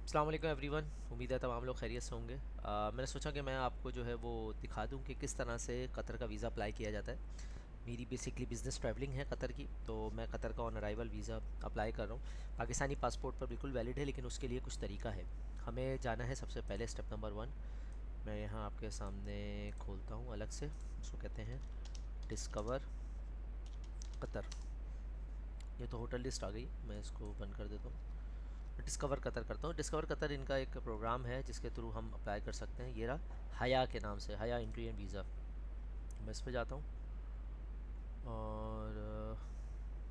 अस्सलाम वालेकुम एवरीवन। उम्मीद है तमाम लोग खैरियत से होंगे। मैंने सोचा कि मैं आपको जो है वो दिखा दूं कि किस तरह से कतर का वीज़ा अप्लाई किया जाता है। मेरी बेसिकली बिज़नेस ट्रैवलिंग है कतर की, तो मैं कतर का ऑन अराइवल वीज़ा अप्लाई कर रहा हूँ। पाकिस्तानी पासपोर्ट पर बिल्कुल वैलिड है, लेकिन उसके लिए कुछ तरीका है। हमें जाना है सबसे पहले स्टेप नंबर 1। मैं यहाँ आपके सामने खोलता हूँ अलग से, उसको कहते हैं डिस्कवर कतर। ये तो होटल लिस्ट आ गई, मैं इसको बंद कर देता हूँ। डिस्कवर कतर करता हूँ। डिस्कवर कतर इनका एक प्रोग्राम है जिसके थ्रू हम अप्लाई कर सकते हैं। ये रहा, हया के नाम से, हया एंट्री एंड वीज़ा। मैं इस पे जाता हूँ और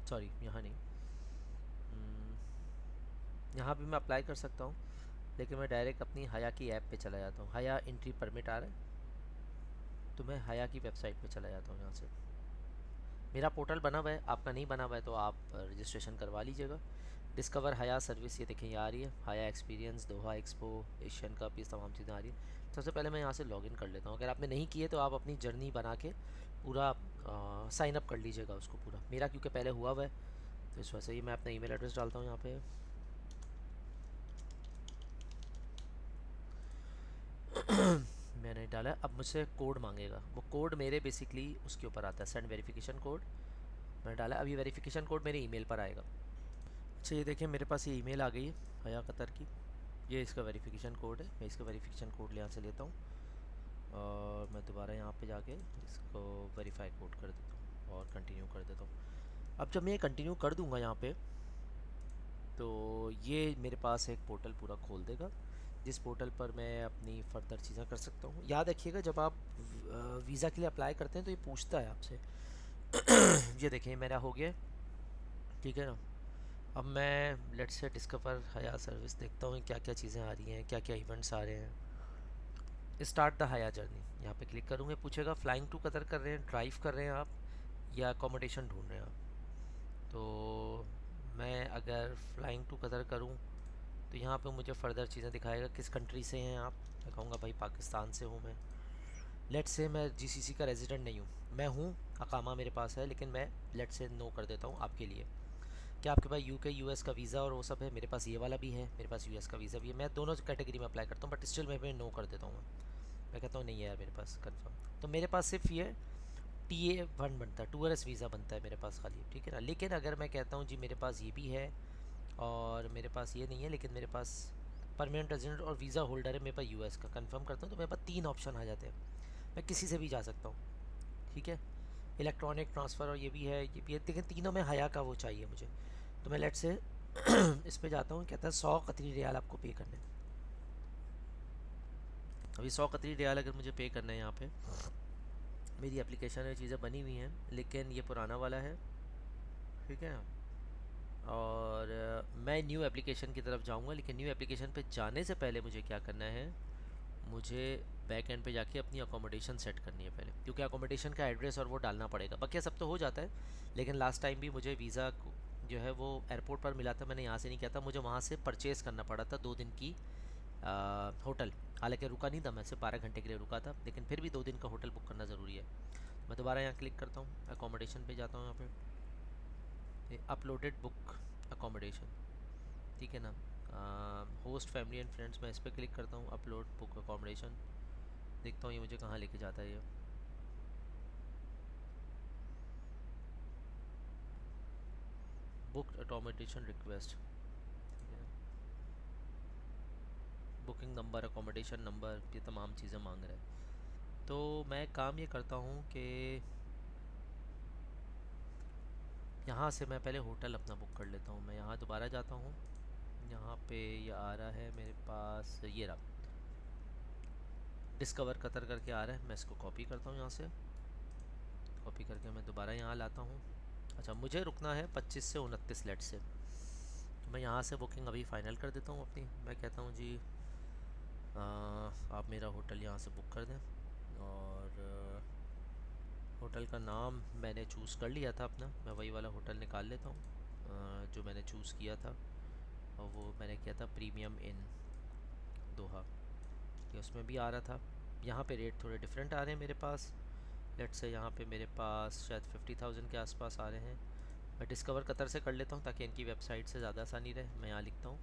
सॉरी, यहाँ नहीं, यहाँ भी मैं अप्लाई कर सकता हूँ, लेकिन मैं डायरेक्ट अपनी हया की ऐप पे चला जाता हूँ। हया एंट्री परमिट आ रहा है, तो मैं हया की वेबसाइट पे चला जाता हूँ। यहाँ से मेरा पोर्टल बना हुआ है, आपका नहीं बना हुआ है तो आप रजिस्ट्रेशन करवा लीजिएगा। डिस्कवर हया सर्विस, ये देखें, ये आ रही है, हया एक्सपीरियंस, दोहा एक्सपो, एशियन कप, ये तमाम चीज़ें आ रही है। सबसे पहले मैं यहाँ से लॉगिन कर लेता हूँ। अगर आपने नहीं किए तो आप अपनी जर्नी बना के पूरा साइन अप कर लीजिएगा उसको पूरा। मेरा क्योंकि पहले हुआ हुआ है, तो इस वजह से ही मैं अपना ईमेल एड्रेस डालता हूँ यहाँ पे। मैंने डाला है। अब मुझसे कोड मांगेगा, वो कोड मेरे बेसिकली उसके ऊपर आता है, सेंड वेरिफिकेशन कोड। मैंने डाला, अब ये वेरिफिकेशन कोड मेरे ईमेल पर आएगा। अच्छा, ये देखिए मेरे पास ये ईमेल आ गई है हया कतर की। ये इसका वेरिफिकेशन कोड है। मैं इसका वेरिफिकेशन कोड यहाँ से लेता हूँ और मैं दोबारा यहाँ पे जाके इसको वेरीफाई कोड कर देता हूँ और कंटिन्यू कर देता हूँ। अब जब मैं ये कंटिन्यू कर दूँगा यहाँ पे, तो ये मेरे पास एक पोर्टल पूरा खोल देगा, जिस पोर्टल पर मैं अपनी फ़र्दर चीज़ें कर सकता हूँ। याद रखिएगा, जब आप वीज़ा के लिए अप्लाई करते हैं तो ये पूछता है आपसे। ये देखिए मेरा हो गया, ठीक है ना। अब मैं लेट्स से डिस्कवर हया सर्विस देखता हूँ क्या क्या चीज़ें आ रही हैं, क्या क्या इवेंट्स आ रहे हैं। स्टार्ट द हया जर्नी, यहाँ पे क्लिक करूँगा। पूछेगा फ्लाइंग टू कतर कर रहे हैं, ड्राइव कर रहे हैं आप, या अकोमोडेशन ढूंढ रहे हैं आप। तो मैं अगर फ़्लाइंग टू कतर करूँ तो यहाँ पे मुझे फ़र्दर चीज़ें दिखाएगा, किस कंट्री से हैं आप। मैं कहूँगा भाई पाकिस्तान से हूँ मैं। लेट्स से मैं जीसीसी का रेजिडेंट नहीं हूँ, मैं हूँ, अकामा मेरे पास है, लेकिन मैं लेट्स से नो कर देता हूँ आपके लिए। क्या आपके पास यूके यूएस का वीज़ा और वो सब है? मेरे पास ये वाला भी है, मेरे पास यूएस का वीज़ा भी है। मैं दोनों कैटेगरी में अप्लाई करता हूँ, बट स्टिल मैं नो कर देता हूँ। मैं कहता हूँ नहीं है यार मेरे पास कंफर्म। तो मेरे पास सिर्फ ये TA1 बनता है, टूरिस्ट वीज़ा बनता है मेरे पास खाली, ठीक है ना। लेकिन अगर मैं कहता हूँ जी मेरे पास ये भी है और मेरे पास ये नहीं है, लेकिन मेरे पास परमानेंट रेजिडेंट और वीज़ा होल्डर है, मेरे पास यूएस का कंफर्म करता हूँ, तो मेरे पास 3 ऑप्शन आ जाते हैं। मैं किसी से भी जा सकता हूँ, ठीक है। इलेक्ट्रॉनिक ट्रांसफ़र और ये भी है, ये भी है, लेकिन तीनों में हया का वो चाहिए मुझे। तो मैं लेट से इस पे जाता हूँ, कहता है 100 कतरी रियाल आपको पे करने हैं। अभी 100 कतरी रियाल अगर मुझे पे करना है, यहाँ पे मेरी एप्लीकेशन में चीज़ें बनी हुई हैं, लेकिन ये पुराना वाला है, ठीक है। और मैं न्यू एप्लीकेशन की तरफ जाऊंगा, लेकिन न्यू एप्लीकेशन पे जाने से पहले मुझे क्या करना है, मुझे बैक एंड पे जाके अपनी अकोमोडेशन सेट करनी है पहले, क्योंकि अकोमोडेशन का एड्रेस और वो डालना पड़ेगा। बाकी सब तो हो जाता है, लेकिन लास्ट टाइम भी मुझे वीज़ा जो है वो एयरपोर्ट पर मिला था, मैंने यहाँ से नहीं किया था, मुझे वहाँ से परचेज़ करना पड़ा था 2 दिन की होटल। हालांकि रुका नहीं था, मैं सिर्फ 12 घंटे के लिए रुका था, लेकिन फिर भी 2 दिन का होटल बुक करना ज़रूरी है। मैं दोबारा यहाँ क्लिक करता हूँ, अकोमोडेशन पे जाता हूँ, यहाँ पे अपलोडेड बुक अकोमोडेशन, ठीक है ना। होस्ट फैमिली एंड फ्रेंड्स, मैं इस पर क्लिक करता हूँ, अपलोड बुक अकोमोडेशन। देखता हूँ ये मुझे कहाँ लेके जाता है। ये book accommodation request, booking number, accommodation number, ये तमाम चीज़ें मांग रहा है। तो मैं काम ये करता हूँ कि यहाँ से मैं पहले होटल अपना बुक कर लेता हूँ। मैं यहाँ दोबारा जाता हूँ, यहाँ पे ये आ रहा है मेरे पास, ये रहा, डिस्कवर कतर करके आ रहा है। मैं इसको कॉपी करता हूँ यहाँ से, कॉपी करके मैं दोबारा यहाँ लाता हूँ। अच्छा, मुझे रुकना है 25 से 29 लेट से, तो मैं यहाँ से बुकिंग अभी फ़ाइनल कर देता हूँ अपनी। मैं कहता हूँ जी आप मेरा होटल यहाँ से बुक कर दें, और होटल का नाम मैंने चूज़ कर लिया था अपना, मैं वही वाला होटल निकाल लेता हूँ जो मैंने चूज़ किया था, और वो मैंने किया था प्रीमियम इन दोहा। ये उसमें भी आ रहा था। यहाँ पे रेट थोड़े डिफरेंट आ रहे हैं मेरे पास। लेट से यहाँ पे मेरे पास शायद 50,000 के आसपास आ रहे हैं। मैं डिस्कवर कतर से कर लेता हूँ ताकि इनकी वेबसाइट से ज़्यादा आसानी रहे। मैं यहाँ लिखता हूँ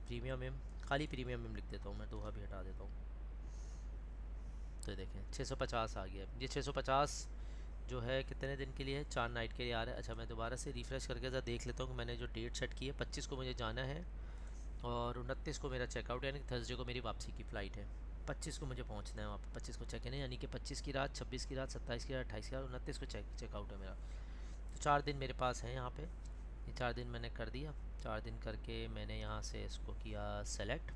प्रीमियम एम, खाली प्रीमियम में लिख देता हूँ, मैं दोहा भी हटा देता हूँ। तो देखें 650 आ गया। ये 650 जो है कितने दिन के लिए है? 4 नाइट के लिए आ रहा है। अच्छा मैं दोबारा से रिफ़्रेश करके ज़रा देख लेता हूँ कि मैंने जो डेट सेट की है 25 को मुझे जाना है और 29 को मेरा चेकआउट, यानी कि थर्सडे को मेरी वापसी की फ़्लाइट है। 25 को मुझे पहुंचना है वहाँ पे, 25 को चेक इन है, यानी कि 25 की रात, 26 की रात, 27 की रात, 28 की रात, 29 को चेकआउट है मेरा। तो 4 दिन मेरे पास हैं यहाँ पे। ये 4 दिन मैंने कर दिया। 4 दिन करके मैंने यहाँ से इसको किया सेलेक्ट।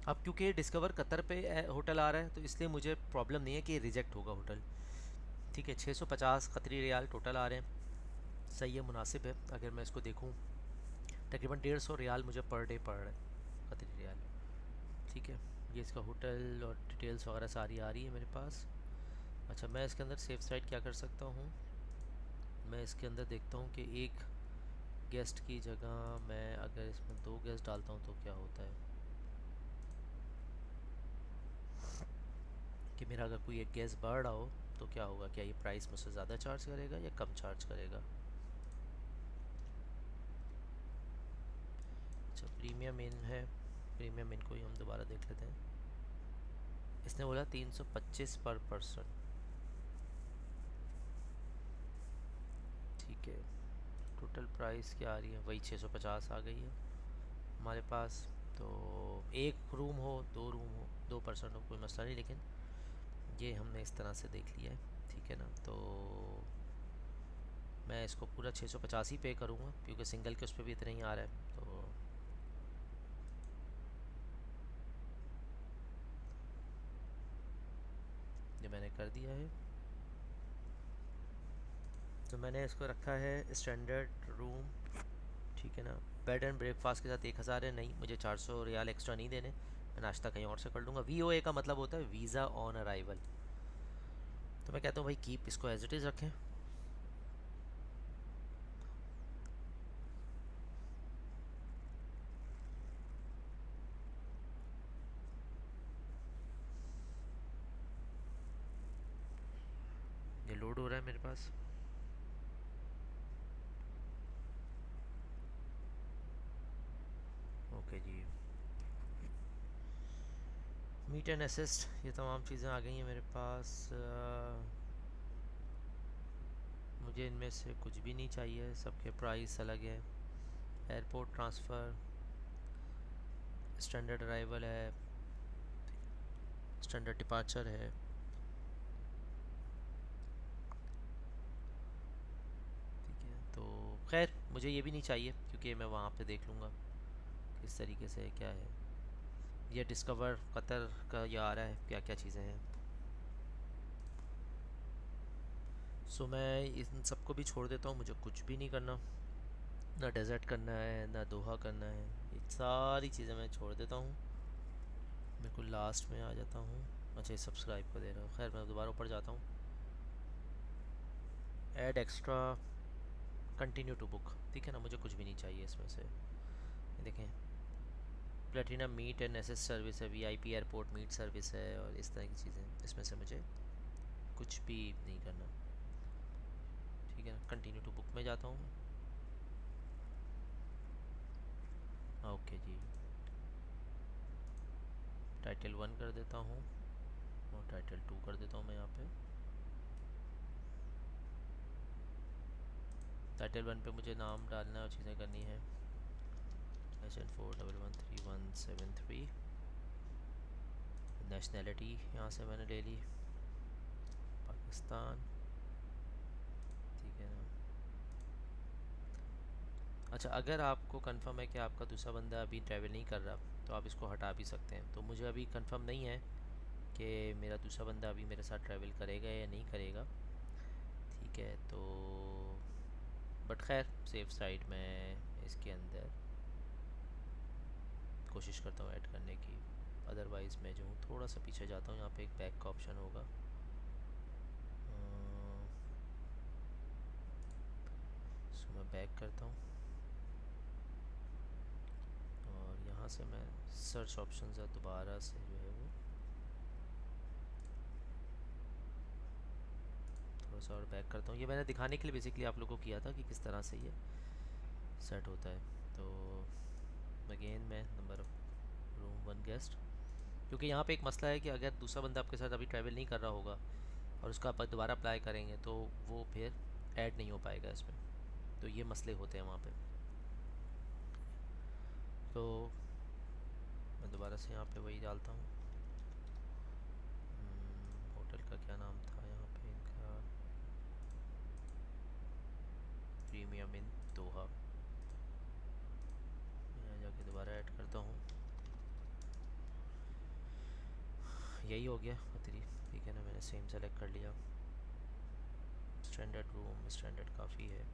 अब क्योंकि डिस्कवर कतर पे होटल आ रहा है तो इसलिए मुझे प्रॉब्लम नहीं है कि रिजेक्ट होगा होटल। ठीक है, 650 कतरी रियाल टोटल आ रहे हैं। सही है, मुनासिब है। अगर मैं इसको देखूँ तकरीबन 150 रियाल मुझे पर डे पड़ रहा है, कतरी रियाल। ठीक है, ये इसका होटल और डिटेल्स वगैरह सारी आ रही है मेरे पास। अच्छा मैं इसके अंदर सेफ साइड क्या कर सकता हूँ? मैं इसके अंदर देखता हूँ कि एक गेस्ट की जगह मैं अगर इसमें 2 गेस्ट डालता हूँ तो क्या होता है कि मेरा अगर कोई एक गेस्ट बढ़ रहा हो तो क्या होगा? क्या ये प्राइस मुझसे ज़्यादा चार्ज करेगा या कम चार्ज करेगा? अच्छा प्रीमियम इन है, प्रीमियम इन को ही हम दोबारा देख लेते हैं। इसने बोला 325 पर पर्सन। ठीक है, टोटल प्राइस क्या आ रही है? वही 650 आ गई है हमारे पास। तो एक रूम हो, 2 रूम हो, 2 पर्सन हो, कोई मसला नहीं, लेकिन ये हमने इस तरह से देख लिया है। ठीक है ना, तो मैं इसको पूरा 650 ही पे करूँगा क्योंकि सिंगल के उस पर भी इतना ही आ रहा है। तो ये मैंने कर दिया है। तो मैंने इसको रखा है स्टैंडर्ड रूम। ठीक है ना, बेड एंड ब्रेकफास्ट के साथ 1000 है। नहीं, मुझे 400 रियाल एक्स्ट्रा नहीं देने, मैं नाश्ता कहीं और से कर लूँगा। VOA का मतलब होता है वीज़ा ऑन अराइवल। तो मैं कहता हूँ भाई कीप इसको एज इट इज़ रखें। ये लोड हो रहा है मेरे पास। ओके जी, मीट एंड असिस्ट, ये तमाम चीज़ें आ गई हैं मेरे पास। मुझे इनमें से कुछ भी नहीं चाहिए, सबके प्राइस अलग है। एयरपोर्ट ट्रांसफ़र, स्टैंडर्ड अराइवल है, स्टैंडर्ड डिपार्चर है। ठीक है, तो खैर मुझे ये भी नहीं चाहिए क्योंकि मैं वहाँ पे देख लूँगा किस तरीके से क्या है। ये डिस्कवर कतर का ये आ रहा है क्या क्या चीज़ें हैं। सो मैं इन सबको भी छोड़ देता हूँ, मुझे कुछ भी नहीं करना, ना डेजर्ट करना है ना दोहा करना है, ये सारी चीज़ें मैं छोड़ देता हूँ। बिल्कुल लास्ट में आ जाता हूँ। अच्छा ये सब्सक्राइब कर दे रहा हूँ, खैर मैं दोबारा ऊपर जाता हूँ। Add extra, continue to book. ठीक है ना, मुझे कुछ भी नहीं चाहिए इसमें से। ये देखें, platinum meet and assist service है, VIP एयरपोर्ट मीट सर्विस है और इस तरह की चीज़ें, इसमें से मुझे कुछ भी नहीं करना। ठीक है ना, कंटिन्यू टू बुक में जाता हूँ। ओके जी, टाइटल 1 कर देता हूँ और टाइटल 2 कर देता हूँ मैं यहाँ पे। टाइटल 1 पे मुझे नाम डालना है और चीज़ें करनी है। HN4113173। नेशनैलिटी यहाँ से मैंने ले ली, पाकिस्तान। ठीक है ना। अच्छा अगर आपको कंफर्म है कि आपका दूसरा बंदा अभी ट्रैवल नहीं कर रहा तो आप इसको हटा भी सकते हैं। तो मुझे अभी कंफर्म नहीं है कि मेरा दूसरा बंदा अभी मेरे साथ ट्रैवल करेगा या नहीं करेगा। ठीक है, तो बट खैर सेफ साइड में इसके अंदर कोशिश करता हूँ ऐड करने की। अदरवाइज़ मैं जो हूँ थोड़ा सा पीछे जाता हूँ, यहाँ पे एक बैक का ऑप्शन होगा। सो मैं बैक करता हूँ और यहाँ से मैं सर्च ऑप्शन से दोबारा से जो है वो थोड़ा सा और बैक करता हूँ। ये मैंने दिखाने के लिए बेसिकली आप लोगों को किया था कि किस तरह से ये सेट होता है। तो अगेन मैं नंबर ऑफ रूम 1 गेस्ट, क्योंकि यहाँ पे एक मसला है कि अगर दूसरा बंदा आपके साथ अभी ट्रैवल नहीं कर रहा होगा और उसका आप दोबारा अप्लाई करेंगे तो वो फिर ऐड नहीं हो पाएगा इसमें, तो ये मसले होते हैं वहाँ पे। तो मैं दोबारा से यहाँ पे वही डालता हूँ। होटल का क्या नाम था यहाँ पे इनका, प्रीमियम इन दोहा। मैं यहाँ जाके दोबारा ऐड करता हूँ। यही हो गया बतरी, ठीक है ना, मैंने सेम सेलेक्ट कर लिया। स्टैंडर्ड रूम, स्टैंडर्ड काफ़ी है,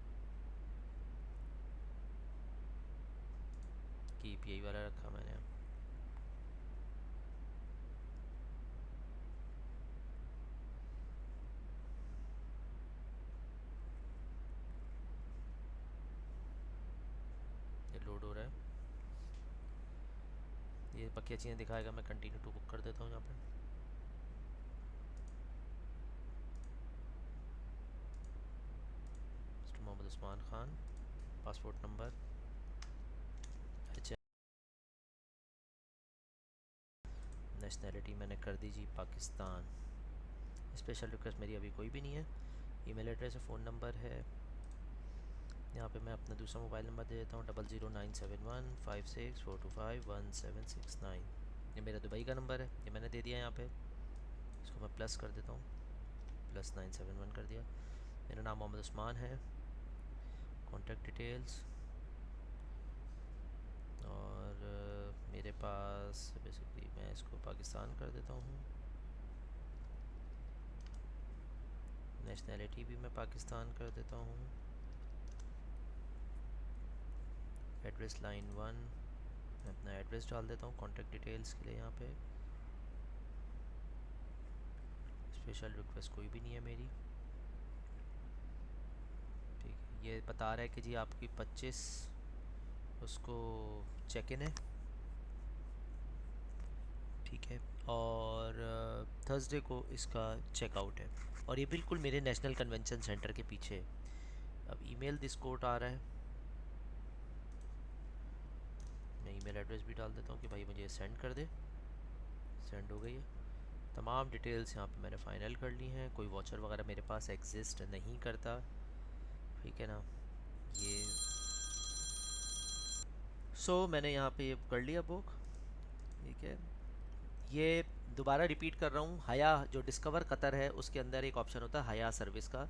कीप यही वाला रखा मैंने। ये लोड हो रहा है, ये बकिया चीज़ें दिखाएगा। मैं कंटिन्यू टू बुक कर देता हूँ यहाँ पे। Mister Mohammad Usman Khan, passport number, nationality मैंने कर दी जी पाकिस्तान। स्पेशल रिक्वेस्ट मेरी अभी कोई भी नहीं है। ईमेल एड्रेस है, फ़ोन नंबर है। यहाँ पे मैं अपना दूसरा मोबाइल नंबर दे देता हूँ, 00971564251769। ये मेरा दुबई का नंबर है, ये मैंने दे दिया यहाँ पे। इसको मैं प्लस कर देता हूँ, +971 कर दिया। मेरा नाम मोहम्मद उस्मान है। कॉन्टैक्ट डिटेल्स, और मेरे पास बेसिकली मैं इसको पाकिस्तान कर देता हूँ। नेशनैलिटी भी मैं पाकिस्तान कर देता हूँ। एड्रेस लाइन 1, मैं अपना एड्रेस डाल देता हूँ कॉन्टैक्ट डिटेल्स के लिए यहाँ पे। स्पेशल रिक्वेस्ट कोई भी नहीं है मेरी, ठीक है। ये बता रहा है कि जी आपकी 25 उसको चेक इन है, ठीक है, और थर्सडे को इसका चेकआउट है, और ये बिल्कुल मेरे नेशनल कन्वेंशन सेंटर के पीछे है। अब ईमेल दिस कोड आ रहा है, मैं ईमेल एड्रेस भी डाल देता हूँ कि भाई मुझे सेंड कर दे। सेंड हो गई है। तमाम डिटेल्स यहाँ पे मैंने फ़ाइनल कर ली हैं। कोई वॉचर वगैरह मेरे पास एग्जिस्ट नहीं करता, ठीक है ना। ये मैंने यहाँ पे कर लिया बुक, ठीक है। ये दोबारा रिपीट कर रहा हूँ, हया जो डिस्कवर कतर है उसके अंदर एक ऑप्शन होता है हया सर्विस का,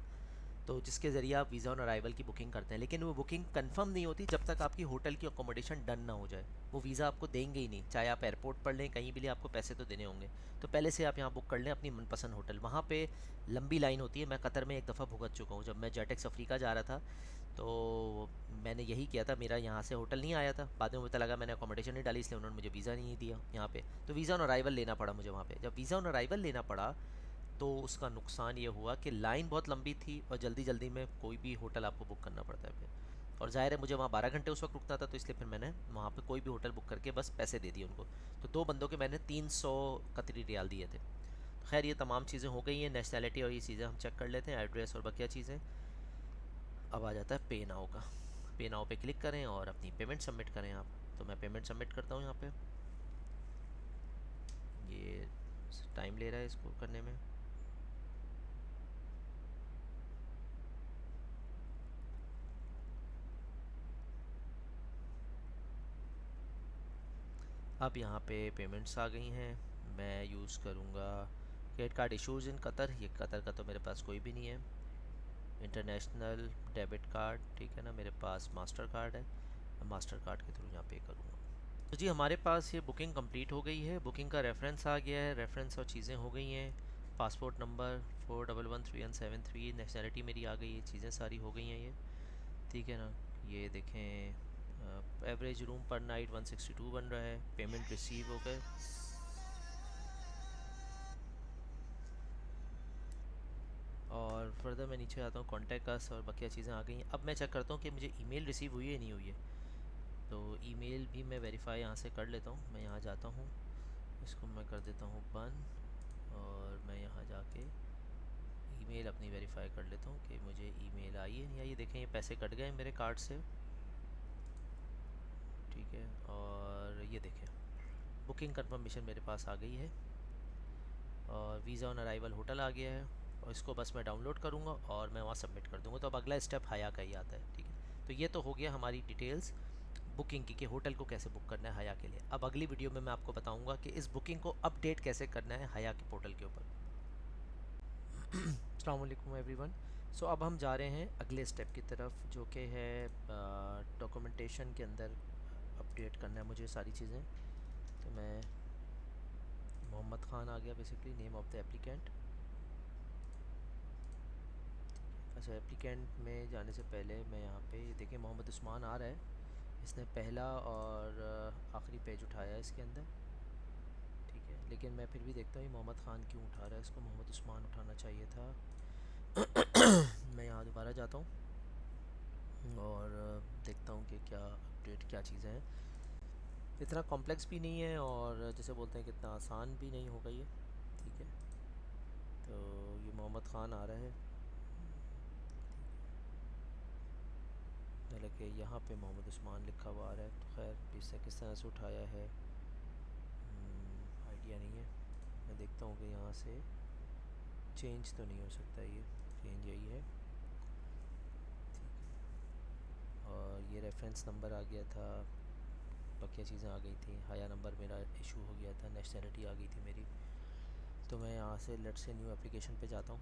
तो जिसके ज़रिए आप वीज़ा ऑन अराइवल की बुकिंग करते हैं, लेकिन वो बुकिंग कंफर्म नहीं होती जब तक आपकी होटल की अकोमोडेशन डन ना हो जाए। वो वीज़ा आपको देंगे ही नहीं, चाहे आप एयरपोर्ट पर लें, कहीं भी लें, आपको पैसे तो देने होंगे। तो पहले से आप यहाँ बुक कर लें अपनी मनपसंद होटल। वहाँ पे लंबी लाइन होती है, मैं कतर में एक दफ़ा भुगत चुका हूँ। जब मैं जेटेक्स अफ्रीका जा रहा था तो मैंने यही किया था, मेरा यहाँ से होटल नहीं आया था, बाद में पता लगा मैंने अकोमोडेशन नहीं डाली, इसलिए उन्होंने मुझे वीज़ा नहीं दिया यहाँ पे। तो वीज़ा ऑन अराइवल लेना पड़ा मुझे वहाँ पे। जब वीज़ा ऑन अराइवल लेना पड़ा तो उसका नुकसान ये हुआ कि लाइन बहुत लंबी थी और जल्दी जल्दी में कोई भी होटल आपको बुक करना पड़ता है फिर, और ज़ाहिर है मुझे वहाँ 12 घंटे उस वक्त रुकना था, तो इसलिए फिर मैंने वहाँ पे कोई भी होटल बुक करके बस पैसे दे दिए उनको। तो 2 बंदों के मैंने 300 कतरी रियाल दिए थे। खैर ये तमाम चीज़ें हो गई हैं, नेशनैलिटी और ये चीज़ें हम चेक कर लेते हैं, एड्रेस और बकिया चीज़ें। अब आ जाता है पे नाउ का। पे नाउ पे क्लिक करें और अपनी पेमेंट सबमिट करें आप। तो मैं पेमेंट सबमिट करता हूँ यहाँ पे। ये टाइम ले रहा है इसको करने में। अब यहाँ पे पेमेंट्स आ गई हैं। मैं यूज़ करूँगा credit card issues in Qatar. ये कतर का तो मेरे पास कोई भी नहीं है। इंटरनेशनल डेबिट कार्ड, ठीक है ना, मेरे पास मास्टर कार्ड है, मैं मास्टर कार्ड के थ्रू यहाँ पे करूँगा। तो जी हमारे पास ये बुकिंग कंप्लीट हो गई है, बुकिंग का रेफरेंस आ गया है, रेफरेंस और चीज़ें हो गई हैं। पासपोर्ट नंबर 411373, नेशनैलिटी मेरी आ गई है, चीज़ें सारी हो गई हैं ये, ठीक है ना। ये देखें, एवरेज रूम पर नाइट 162 बन रहा है। पेमेंट रिसीव हो गए, और फर्दर मैं नीचे आता हूँ, कॉन्टैक्ट अस और बाकी चीज़ें आ गई हैं। अब मैं चेक करता हूँ कि मुझे ईमेल रिसीव हुई है नहीं हुई है। तो ईमेल भी मैं वेरीफाई यहाँ से कर लेता हूँ। मैं यहाँ जाता हूँ, इसको मैं कर देता हूँ बंद, और मैं यहाँ जाके ईमेल अपनी वेरीफाई कर लेता हूँ कि मुझे ईमेल आई है नहीं आई है। देखें ये पैसे कट गए मेरे कार्ड से। ठीक है, और ये देखें बुकिंग कंफर्मेशन मेरे पास आ गई है और वीज़ा ऑन अराइवल होटल आ गया है, और इसको बस मैं डाउनलोड करूँगा और मैं वहाँ सबमिट कर दूँगा। तो अब अगला स्टेप हया का ही आता है। ठीक है, तो ये तो हो गया हमारी डिटेल्स बुकिंग की कि होटल को कैसे बुक करना है हया के लिए। अब अगली वीडियो में मैं आपको बताऊँगा कि इस बुकिंग को अपडेट कैसे करना है हया के पोर्टल के ऊपर। अस्सलाम वालेकुम एवरीवन। सो अब हम जा रहे हैं अगले स्टेप की तरफ, जो कि है डॉक्यूमेंटेशन के अंदर अपडेट करना है मुझे सारी चीज़ें। तो मैं मोहम्मद ख़ान आ गया, basically name of the applicant. अच्छा, एप्लीकेंट में जाने से पहले मैं यहाँ पे देखिए मोहम्मद उस्मान आ रहा है। इसने पहला और आखिरी पेज उठाया है इसके अंदर। ठीक है, लेकिन मैं फिर भी देखता हूँ मोहम्मद ख़ान क्यों उठा रहा है, इसको मोहम्मद उस्मान उठाना चाहिए था। मैं यहाँ दोबारा जाता हूँ और देखता हूँ कि क्या अपडेट क्या चीज़ें हैं। इतना कॉम्प्लेक्स भी नहीं है और जैसे बोलते हैं कि इतना आसान भी नहीं होगा ये। ठीक है, तो ये मोहम्मद ख़ान आ रहा है, हालांकि यहाँ पे मोहम्मद उस्मान लिखा हुआ आ रहा है। तो खैर इससे किस तरह से उठाया है आइडिया नहीं है। मैं देखता हूँ कि यहाँ से चेंज तो नहीं हो सकता, ये चेंज यही है। और ये रेफरेंस नंबर आ गया था, बाकी चीज़ें आ गई थी। हाया नंबर मेरा इशू हो गया था, नेशनलिटी आ गई थी मेरी। तो मैं यहाँ से लेट्स से न्यू एप्लीकेशन पे जाता हूँ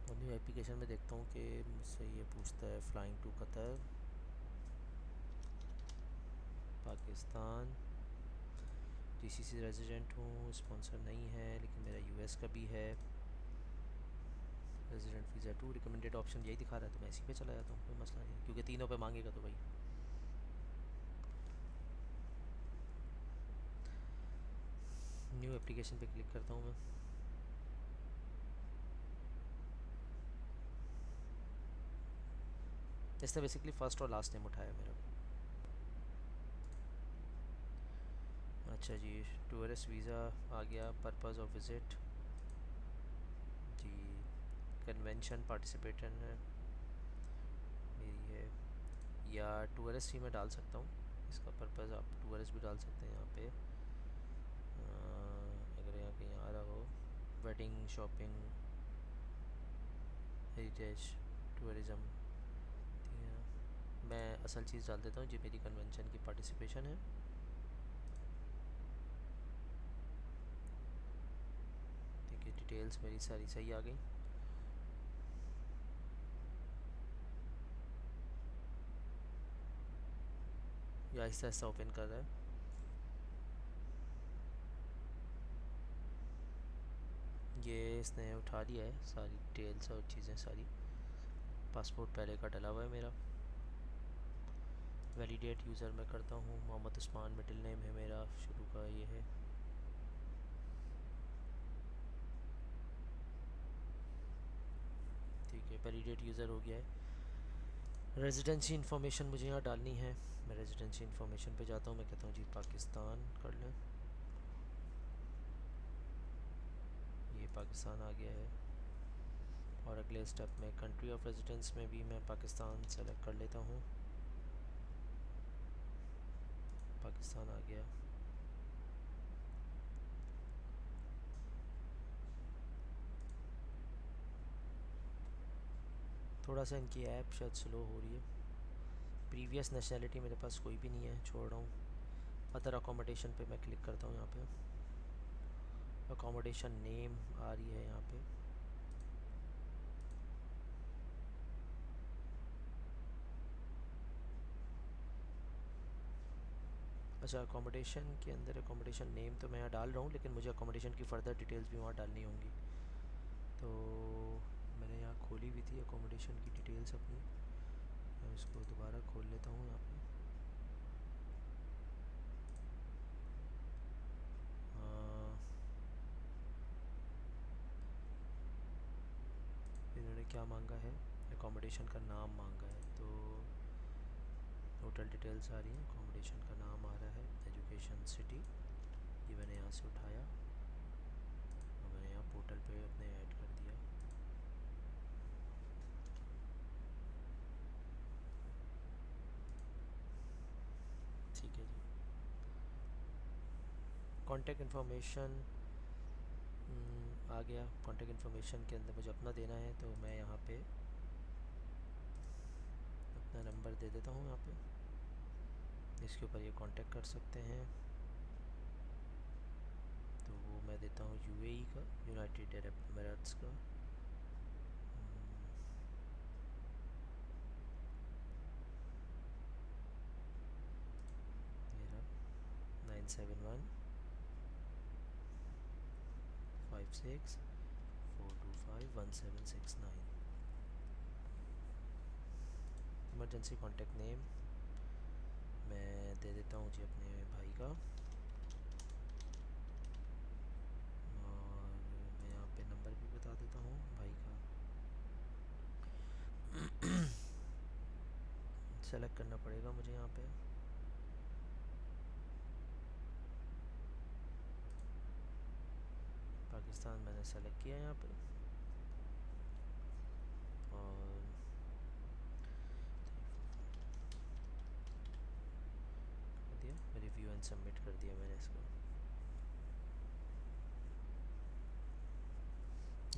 और न्यू एप्लीकेशन में देखता हूँ कि मुझसे ये पूछता है flying to Qatar Pakistan, GCC resident हूँ, स्पॉन्सर नहीं है लेकिन मेरा यूएस का भी है, resident visa to recommended option यही दिखा रहा है। तो मैं इसी पे चला जाता हूँ, कोई मसला नहीं, क्योंकि तीनों पे मांगेगा तो भाई। न्यू एप्लीकेशन पे क्लिक करता हूँ मैं। इसने बेसिकली फ़र्स्ट और लास्ट नेम उठाया मेरा। अच्छा जी, टूरिस्ट वीज़ा आ गया, पर्पज़ ऑफ विज़िट जी, कन्वेंशन पार्टिसिपेटर है मेरी है, या टूरिस्ट ही मैं डाल सकता हूँ। इसका पर्पज़ आप टूरिस्ट भी डाल सकते हैं यहाँ पे। अगर यहाँ कहीं आ रहा हो वेडिंग, शॉपिंग, हेरिटेज, टूरिज़म, मैं असल चीज़ डाल देता हूँ जी, मेरी कन्वेंशन की पार्टिसिपेशन है। देखिए डिटेल्स मेरी सारी सही आ गई। या आहिस्ता आहिस्ता ओपन कर रहा है। ये इसने उठा लिया है सारी डिटेल्स और चीज़ें सारी। पासपोर्ट पहले का डला हुआ है मेरा। वैलिडेट यूज़र मैं करता हूँ, मोहम्मद उस्मान मिडिल नेम है मेरा, शुरू का ये है। ठीक है, वैलिडेट यूज़र हो गया है। रेजिडेंसी इन्फॉर्मेशन मुझे यहाँ डालनी है। मैं रेजिडेंसी इन्फॉर्मेशन पे जाता हूँ, मैं कहता हूँ जी पाकिस्तान कर लें। ये पाकिस्तान आ गया है और अगले स्टेप में कंट्री ऑफ रेजिडेंस में भी मैं पाकिस्तान सेलेक्ट कर लेता हूँ। पाकिस्तान आ गया। थोड़ा सा इनकी ऐप शायद स्लो हो रही है। प्रीवियस नेशनलिटी मेरे पास कोई भी नहीं है, छोड़ रहा हूँ। अदर अकोमोडेशन पे मैं क्लिक करता हूँ। यहाँ पे अकोमोडेशन नेम आ रही है यहाँ पे। अच्छा, अकोमोडेशन के अंदर अकोमोडेशन नेम तो मैं यहाँ डाल रहा हूँ, लेकिन मुझे अकोमोडेशन की फ़र्दर डिटेल्स भी वहाँ डालनी होंगी। तो मैंने यहाँ खोली हुई थी अकोमोडेशन की डिटेल्स अपनी, मैं इसको दोबारा खोल लेता हूँ यहाँ पे। इन्होंने क्या मांगा है, अकोमोडेशन का नाम मांगा है। तो होटल डिटेल्स आ रही हैं, अकोमोडेशन का नाम आ रहा है एजुकेशन सिटी, ये मैंने यहाँ से उठाया और मैंने यहाँ पोर्टल पे अपने ऐड कर दिया। कॉन्टैक्ट इन्फॉर्मेशन आ गया। कॉन्टैक्ट इन्फॉर्मेशन के अंदर मुझे अपना देना है, तो मैं यहाँ पे अपना नंबर दे देता हूँ यहाँ पे। इसके ऊपर ये कांटेक्ट कर सकते हैं। तो वो मैं देता हूँ यूएई का, यूनाइटेड अरब एमिरेट्स का। मेरा 971564251769। इमरजेंसी कॉन्टेक्ट नेम मैं दे देता हूँ जी अपने भाई का, और मैं यहाँ पे नंबर भी बता देता हूँ भाई का। सेलेक्ट करना पड़ेगा मुझे यहाँ पे। पाकिस्तान मैंने सेलेक्ट किया यहाँ पे, और कर दिया रिव्यू एंड सबमिट कर दिया मैंने इसको।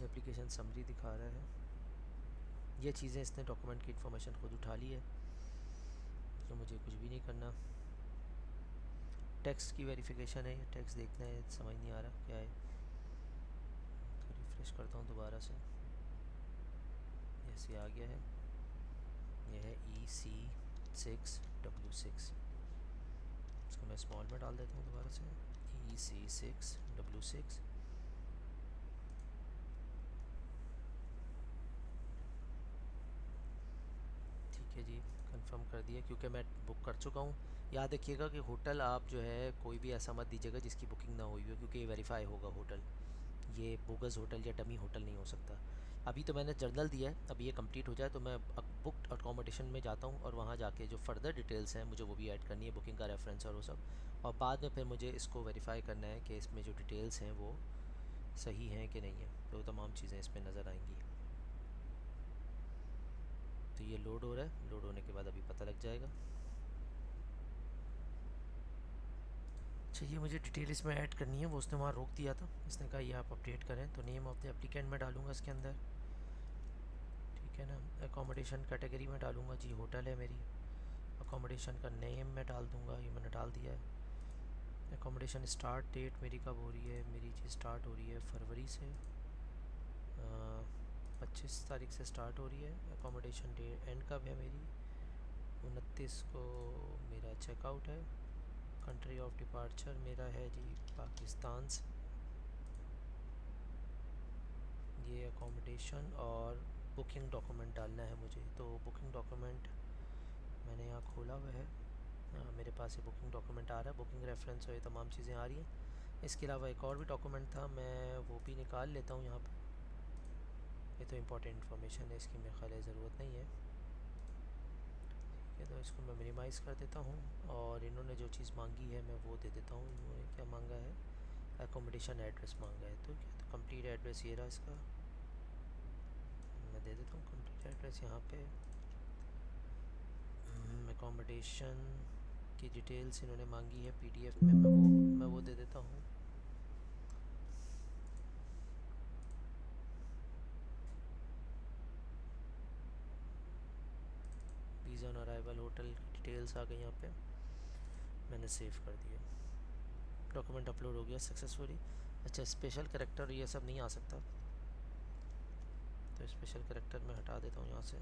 एप्लीकेशन समरी दिखा रहा है। ये चीज़ें इसने डॉक्यूमेंट की इन्फॉर्मेशन खुद उठा ली है, तो मुझे कुछ भी नहीं करना। टेक्स्ट की वेरिफिकेशन है, ये टेक्स्ट देखना है, समझ नहीं आ रहा क्या है। तो रिफ़्रेश करता हूँ दोबारा से, ऐसे आ गया है। ये है EC6W6। इसको मैं स्मॉल में डाल देता हूँ दोबारा से, EC6W6। ठीक है जी, कंफर्म कर दिया, क्योंकि मैं बुक कर चुका हूँ। याद रखिएगा कि होटल आप जो है कोई भी ऐसा मत दीजिएगा जिसकी बुकिंग ना हुई हो, क्योंकि ये वेरीफाई होगा होटल। ये बोगस होटल या डमी होटल नहीं हो सकता। अभी तो मैंने जर्नल दिया है, अभी ये कंप्लीट हो जाए तो मैं बुकड अकोमोडेशन में जाता हूँ, और वहाँ जाके जो फर्दर डिटेल्स हैं मुझे वो भी ऐड करनी है, बुकिंग का रेफरेंस और वो सब। और बाद में फिर मुझे इसको वेरीफाई करना है कि इसमें जो डिटेल्स हैं वो सही हैं कि नहीं है, तो तमाम चीज़ें इसमें नज़र आएंगी। तो ये लोड हो रहा है, लोड होने के बाद अभी पता लग जाएगा। चाहिए मुझे डिटेल इसमें ऐड करनी है, वो उसने वहाँ रोक दिया था, इसने कहा ये आप अपडेट करें, तो नेम ऑफ़ द एप्लीकेंट में डालूँगा इसके अंदर, ठीक है ना। अकोमोडेशन कैटेगरी में डालूँगा जी, होटल है मेरी। अकोमोडेशन का नेम मैं डाल दूँगा, ये मैंने डाल दिया है। अकोमोडेशन स्टार्ट डेट मेरी कब हो रही है, मेरी जी स्टार्ट हो रही है फरवरी से, 25 तारीख से स्टार्ट हो रही है। अकोमोडेशन डे एंड कब है मेरी, 29 को मेरा चेकआउट है। कंट्री ऑफ डिपार्चर मेरा है जी पाकिस्तान से। ये अकोमोडेशन और बुकिंग डॉक्यूमेंट डालना है मुझे, तो बुकिंग डॉक्यूमेंट मैंने यहाँ खोला हुआ है। मेरे पास ये बुकिंग डॉक्यूमेंट आ रहा है, बुकिंग रेफरेंस और ये तमाम चीज़ें आ रही हैं। इसके अलावा एक और भी डॉक्यूमेंट था, मैं वो भी निकाल लेता हूँ यहाँ पे। ये तो इम्पोर्टेंट इन्फॉर्मेशन है, इसकी मेरे ख्याल है ज़रूरत नहीं है। ठीक है, तो इसको मैं मिनिमाइज़ कर देता हूँ, और इन्होंने जो चीज़ मांगी है मैं वो दे देता हूँ। इन्होंने क्या मांगा है, एकोमोडेशन एड्रेस मांगा है, तो क्या, तो कंप्लीट एड्रेस ये रहा इसका, मैं दे देता हूँ कंप्लीट एड्रेस यहाँ पे। एकोमोडेशन की डिटेल्स इन्होंने मांगी है PDF में, मैं वो दे देता हूँ। वीज़ा ऑन अराइवल, होटल की डिटेल्स आ गई यहाँ पे, मैंने सेव कर दिया। डॉक्यूमेंट अपलोड हो गया सक्सेसफुली। अच्छा, स्पेशल कैरेक्टर ये सब नहीं आ सकता, तो स्पेशल कैरेक्टर मैं हटा देता हूँ यहाँ से।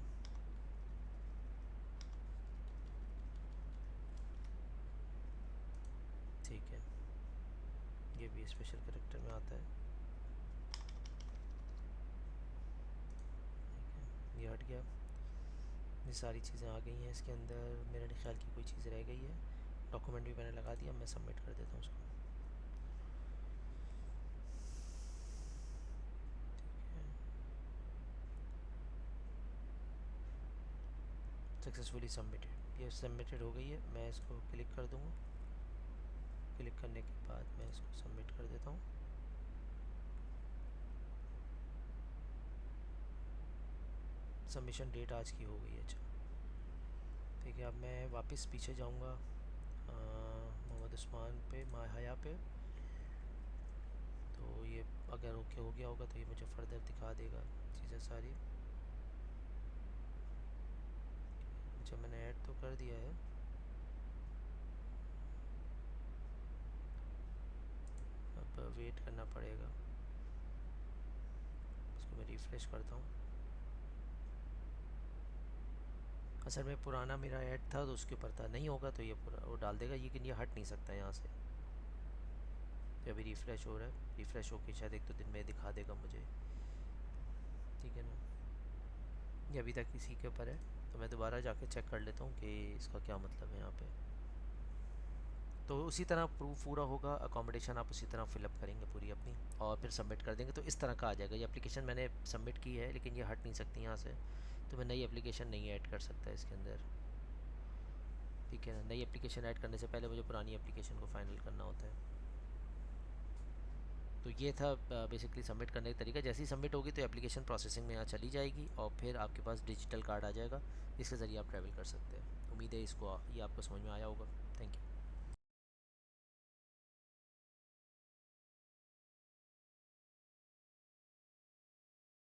ठीक है, ये भी स्पेशल कैरेक्टर में आता है। ठीक है, ये हट गया। ये सारी चीज़ें आ गई हैं इसके अंदर, मेरे ख्याल की कोई चीज़ रह गई है। डॉक्यूमेंट भी मैंने लगा दिया, मैं सबमिट कर देता हूँ उसको। सक्सेसफुली सबमिटेड, ये सबमिटेड हो गई है। मैं इसको क्लिक कर दूँगा, क्लिक करने के बाद मैं इसको सबमिट कर देता हूँ। सबमिशन डेट आज की हो गई है। अच्छा, ठीक है, अब मैं वापस पीछे जाऊँगा मोहम्मद उस्मान पे, माहया पे, ये अगर ओके हो गया होगा तो ये मुझे फर्दर दिखा देगा चीज़ें सारी। अच्छा मैंने ऐड तो कर दिया है, अब वेट करना पड़ेगा। इसको मैं रिफ़्रेश करता हूँ। असल में पुराना मेरा ऐड था तो उसके ऊपर था, नहीं होगा तो ये पूरा वो डाल देगा, लेकिन ये हट नहीं सकता यहाँ से। तो अभी रिफ़्रेश हो रहा है, रिफ़्रेश होकर शायद 1-2 दिन में दिखा देगा मुझे, ठीक है ना। ये अभी तक इसी के ऊपर है, तो मैं दोबारा जाके चेक कर लेता हूँ कि इसका क्या मतलब है यहाँ पे। तो उसी तरह प्रूफ पूरा होगा, अकोमोडेशन आप उसी तरह फिलअप करेंगे पूरी अपनी और फिर सबमिट कर देंगे, तो इस तरह का आ जाएगा। ये एप्लीकेशन मैंने सबमिट की है लेकिन ये हट नहीं सकती यहाँ से, तो मैं नई एप्लीकेशन नहीं ऐड कर सकता इसके अंदर, ठीक है ना। नई एप्लीकेशन ऐड करने से पहले मुझे पुरानी एप्लीकेशन को फाइनल करना होता है। तो ये था बेसिकली सबमिट करने का तरीका। जैसे ही सबमिट होगी तो एप्लीकेशन प्रोसेसिंग में यहाँ चली जाएगी और फिर आपके पास डिजिटल कार्ड आ जाएगा, इसके ज़रिए आप ट्रैवल कर सकते हैं। उम्मीद है इसको ये आपको समझ में आया होगा। Thank you.